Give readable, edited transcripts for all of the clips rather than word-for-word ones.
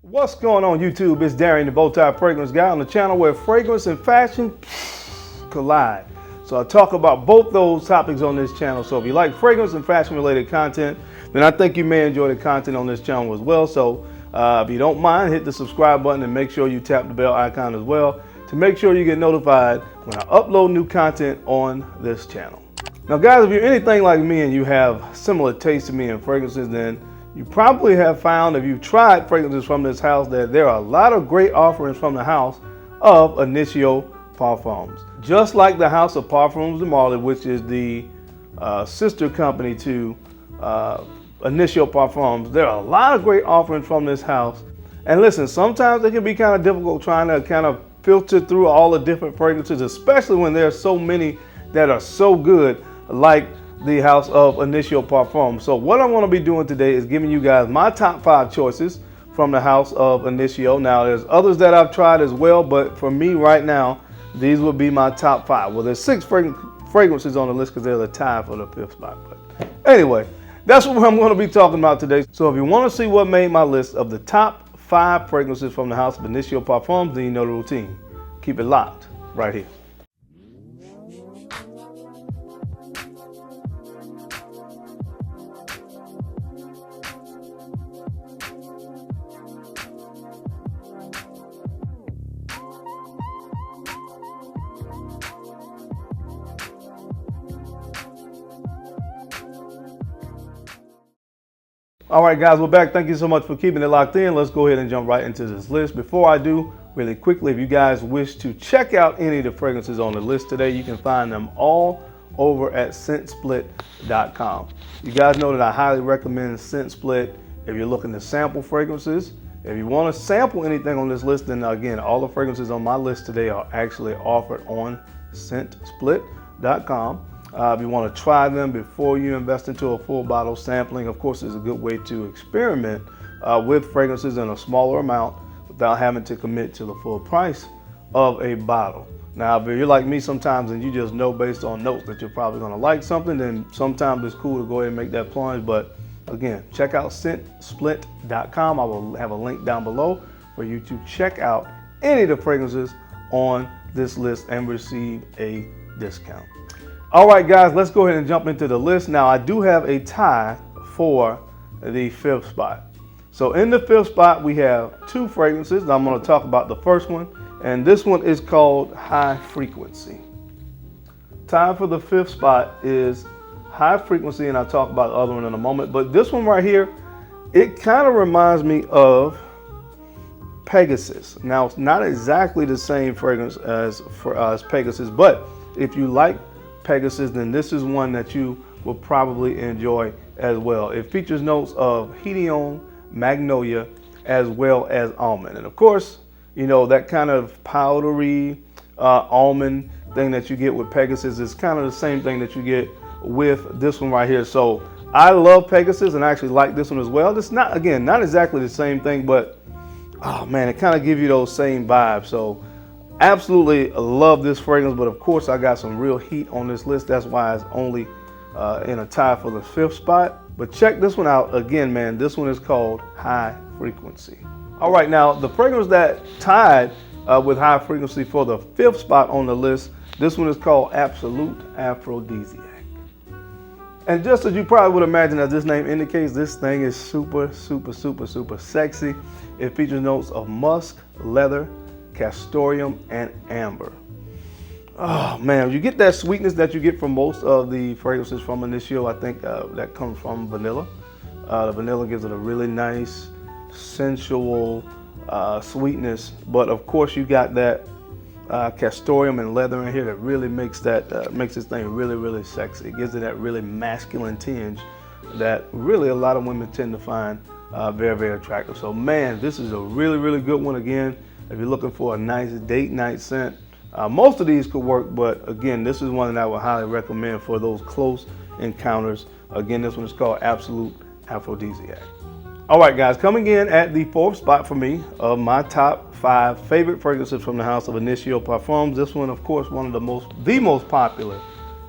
What's going on YouTube? It's Darian, the Bowtie Fragrance Guy, on the channel where fragrance and fashion collide. So I talk about both those topics on this channel. So if you like fragrance and fashion related content, then I think you may enjoy the content on this channel as well. So if you don't mind, hit the subscribe button and make sure you tap the bell icon as well to make sure you get notified when I upload new content on this channel. Now guys, if you're anything like me and you have similar taste to me in fragrances, then you probably have found, if you've tried fragrances from this house, that there are a lot of great offerings from the house of Initio Parfums. Just like the House of Parfums de Marly, which is the sister company to Initio Parfums, there are a lot of great offerings from this house. And listen, sometimes it can be kind of difficult trying to kind of filter through all the different fragrances, especially when there are so many that are so good, like the House of Initio Parfums. So what I'm going to be doing today is giving you guys my top 5 choices from the House of Initio. Now there's others that I've tried as well, but for me right now, these would be my top 5. Well, there's 6 fragrances on the list because they're the tie for the 5th spot. But anyway, that's what I'm going to be talking about today. So if you want to see what made my list of the top 5 fragrances from the House of Initio Parfums, then you know the routine. Keep it locked right here. All right, guys, we're back. Thank you so much for keeping it locked in. Let's go ahead and jump right into this list. Before I do, really quickly, if you guys wish to check out any of the fragrances on the list today, you can find them all over at scentsplit.com. You guys know that I highly recommend ScentSplit if you're looking to sample fragrances. If you want to sample anything on this list, then again, all the fragrances on my list today are actually offered on scentsplit.com. If you want to try them before you invest into a full bottle, sampling, of course, is a good way to experiment with fragrances in a smaller amount without having to commit to the full price of a bottle. Now, if you're like me sometimes and you just know based on notes that you're probably going to like something, then sometimes it's cool to go ahead and make that plunge. But again, check out scentsplit.com. I will have a link down below for you to check out any of the fragrances on this list and receive a discount. All right, guys, let's go ahead and jump into the list. Now, I do have a tie for the 5th spot. So in the 5th spot, we have 2 fragrances. I'm going to talk about the first one, and this one is called High Frequency. Tie for the 5th spot is High Frequency, and I'll talk about the other one in a moment. But this one right here, it kind of reminds me of Pegasus. Now, it's not exactly the same fragrance as Pegasus, but if you like Pegasus, then this is one that you will probably enjoy as well. It features notes of Hedione, Magnolia, as well as almond. And of course, you know, that kind of powdery almond thing that you get with Pegasus is kind of the same thing that you get with this one right here. So I love Pegasus and I actually like this one as well. It's not, again, not exactly the same thing, but oh man, it kind of gives you those same vibes. So absolutely love this fragrance, but of course I got some real heat on this list. That's why it's only in a tie for the 5th spot. But check this one out again, man. This one is called High Frequency. All right, now the fragrance that tied with High Frequency for the 5th spot on the list, this one is called Absolute Aphrodisiac. And just as you probably would imagine, as this name indicates, this thing is super, super, super, super sexy. It features notes of musk, leather, castoreum, and amber. Oh man, you get that sweetness that you get from most of the fragrances from Initio. I think that comes from vanilla. The vanilla gives it a really nice, sensual sweetness. But of course, you got that castoreum and leather in here that really makes that makes this thing really, really sexy. It gives it that really masculine tinge that really a lot of women tend to find very, very attractive. So man, this is a really, really good one. Again, if you're looking for a nice date night scent, most of these could work, but again, this is one that I would highly recommend for those close encounters. Again, this one is called Absolute Aphrodisiac. All right, guys, coming in at the 4th spot for me of my top 5 favorite fragrances from the House of Initio Parfums. This one, of course, one of the most popular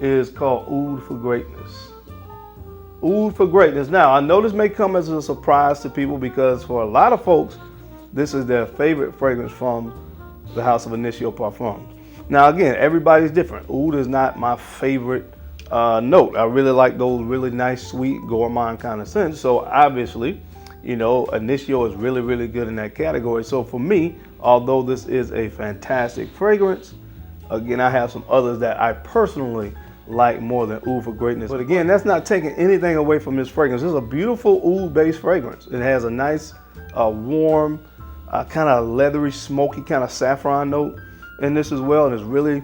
is called Oud for Greatness. Oud for Greatness. Now, I know this may come as a surprise to people because for a lot of folks, this is their favorite fragrance from the house of Initio Parfums. Now again, everybody's different. Oud is not my favorite note. I really like those really nice, sweet, gourmand kind of scents. So obviously, you know, Initio is really, really good in that category. So for me, although this is a fantastic fragrance, again, I have some others that I personally like more than Oud for Greatness. But again, that's not taking anything away from this fragrance. This is a beautiful oud-based fragrance. It has a nice, warm, kind of leathery, smoky kind of saffron note in this as well. And it's really,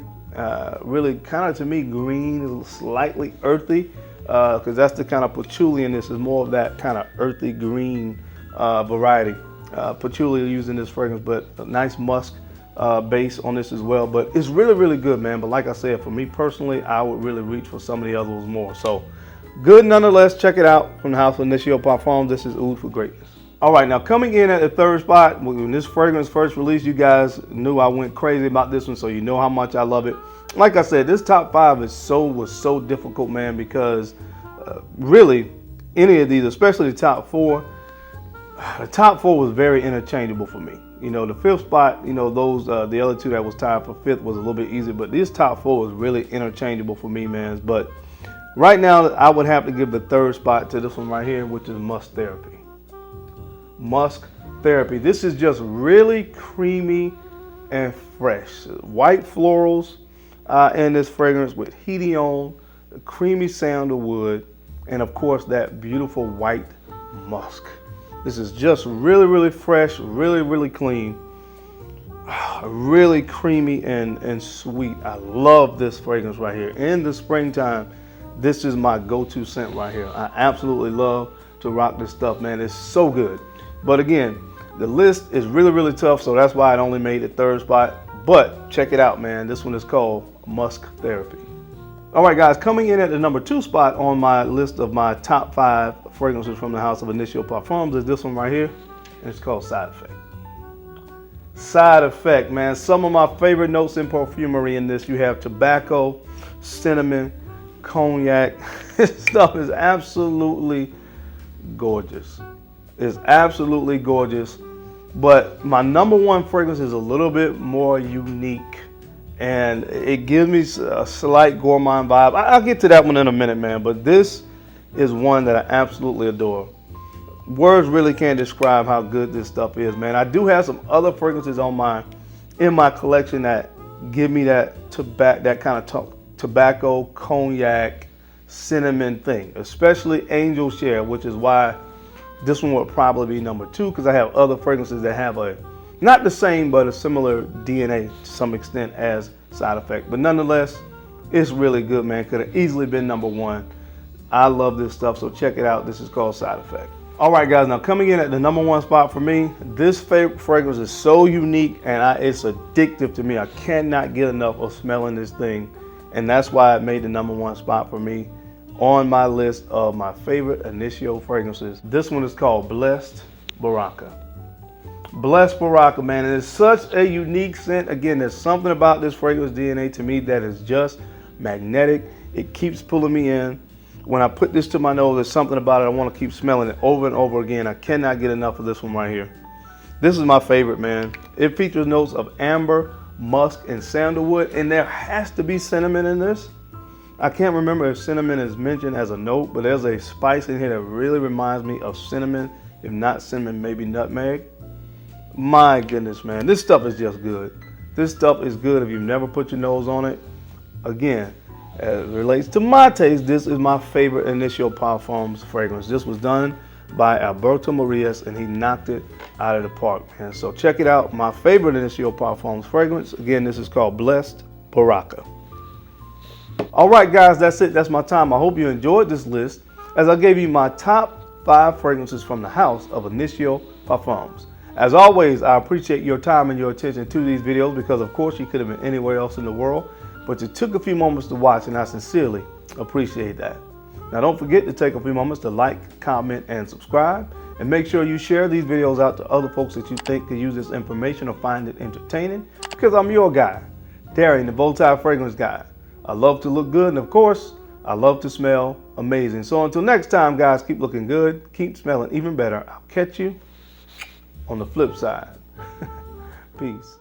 really kind of, to me, green, slightly earthy, because that's the kind of patchouli in this, is more of that kind of earthy green variety. Patchouli used in this fragrance, but a nice musk base on this as well. But it's really, really good, man. But like I said, for me personally, I would really reach for some of the others more. So good nonetheless. Check it out from the house of Initio Parfums. This is Oud for Greatness. All right, now coming in at the third spot, when this fragrance first released, you guys knew I went crazy about this one, so you know how much I love it. Like I said, this top five was so difficult, man, because really any of these, especially the top four was very interchangeable for me. You know, the fifth spot, you know, those the other two that was tied for fifth was a little bit easier, but this top four was really interchangeable for me, man. But right now, I would have to give the third spot to this one right here, which is Musk Therapy. Musk Therapy. This is just really creamy and fresh. White florals in this fragrance with hedione, the creamy sandalwood, and of course that beautiful white musk. This is just really, really fresh, really, really clean, really creamy and sweet. I love this fragrance right here. In the springtime, this is my go-to scent right here. I absolutely love to rock this stuff, man. It's so good. But again, the list is really, really tough, so that's why it only made the third spot. But check it out, man. This one is called Musk Therapy. All right, guys, coming in at the number 2 spot on my list of my top 5 fragrances from the house of Initio Parfums is this one right here, and it's called Side Effect. Side Effect, man. Some of my favorite notes in perfumery in this. You have tobacco, cinnamon, cognac. This stuff is absolutely gorgeous. It's absolutely gorgeous. But my number 1 fragrance is a little bit more unique, and it gives me a slight gourmand vibe. I'll get to that one in a minute, man. But this is one that I absolutely adore. Words really can't describe how good this stuff is, man. I do have some other fragrances in my collection that give me that kind of tobacco, cognac, cinnamon thing, especially Angel Share, which is why this one would probably be number 2, because I have other fragrances that have not the same, but a similar DNA to some extent as Side Effect. But nonetheless, it's really good, man. Could have easily been number 1. I love this stuff, so check it out. This is called Side Effect. All right, guys, now coming in at the number 1 spot for me, this fragrance is so unique and it's addictive to me. I cannot get enough of smelling this thing, and that's why it made the number 1 spot for me on my list of my favorite Initio fragrances. This one is called Blessed Baraka. Blessed Baraka, man, it is such a unique scent. Again, there's something about this fragrance DNA to me that is just magnetic. It keeps pulling me in. When I put this to my nose, there's something about it. I want to keep smelling it over and over again. I cannot get enough of this one right here. This is my favorite, man. It features notes of amber, musk, and sandalwood, and there has to be cinnamon in this. I can't remember if cinnamon is mentioned as a note, but there's a spice in here that really reminds me of cinnamon. If not cinnamon, maybe nutmeg. My goodness, man, this stuff is just good. This stuff is good if you've never put your nose on it. Again, as it relates to my taste, this is my favorite Initio Parfums fragrance. This was done by Alberto Marias, and he knocked it out of the park, man. So check it out. My favorite Initio Parfums fragrance. Again, this is called Blessed Baraka. All right, guys, that's it. That's my time. I hope you enjoyed this list as I gave you my top 5 fragrances from the house of Initio Parfums. As always, I appreciate your time and your attention to these videos because, of course, you could have been anywhere else in the world, but you took a few moments to watch, and I sincerely appreciate that. Now, don't forget to take a few moments to like, comment, and subscribe, and make sure you share these videos out to other folks that you think could use this information or find it entertaining, because I'm your guy, Darren, the Bow-Tie Fragrance Guy. I love to look good, and of course, I love to smell amazing. So until next time, guys, keep looking good, keep smelling even better. I'll catch you on the flip side. Peace.